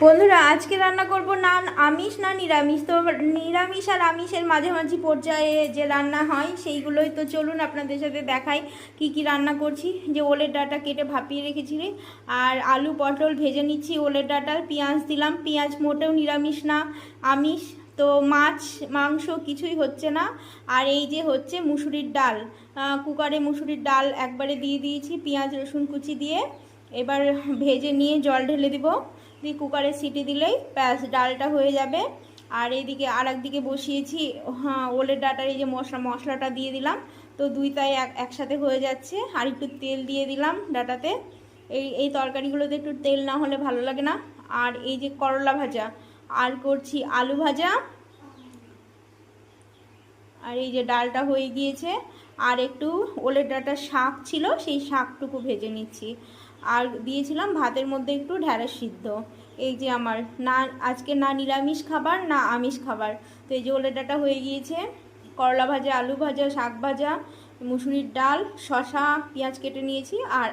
বন্ধুরা আজকে রান্না করব না আমিষ না নিরামিষ। তো নিরামিষ আর আমিষের মাঝামাঝি পর্যায়ে যে রান্না হয় সেইগুলোই। তো চলুন আপনাদের সাথে দেখাই কি কি রান্না করছি। যে ওলের ডাঁটা কেটে ভাপিয়ে রেখেছিলি, আর আলু পটল ভেজে নিচ্ছি। ওলের ডাঁটা পেঁয়াজ দিলাম, পেঁয়াজ মোটেও নিরামিষ না, আমিষ। তো মাছ মাংস কিছুই হচ্ছে না। আর এই যে হচ্ছে মুসুরির ডাল, কুকারে মুসুরির ডাল একবারে দিয়ে দিয়েছি পেঁয়াজ রসুন কুচি দিয়ে। এবার ভেজে নিয়ে জল ঢেলে দিব, দিয়ে কুকারে সিটি দিলেই ব্যাস ডালটা হয়ে যাবে। আর এইদিকে আর একদিকে বসিয়েছি, হ্যাঁ, ওলের ডাঁটার এই যে মশলাটা দিয়ে দিলাম। তো দুইটাই একসাথে হয়ে যাচ্ছে। আর একটু তেল দিয়ে দিলাম ডাঁটাতে। এই তরকারিগুলোতে একটু তেল না হলে ভালো লাগে না। আর এই যে করলা ভাজা, আর করছি আলু ভাজা। আর এই যে ডালটা হয়ে গিয়েছে। আর একটু ওলের ডাঁটার শাক ছিল, সেই শাকটুকু ভেজে নিচ্ছি। আর দিয়েছিলাম ভাতের মধ্যে একটু ঢ্যাঁড়স সিদ্ধ। এই যে আমার না আজকে না নিরামিষ খাবার না আমিষ খাবার। তো এই যে ওলের ডাঁটা হয়ে গিয়েছে, করলা ভাজা, আলু ভাজা, শাক ভাজা, মুসুরির ডাল, শসা, পেঁয়াজ কেটে নিয়েছি। আর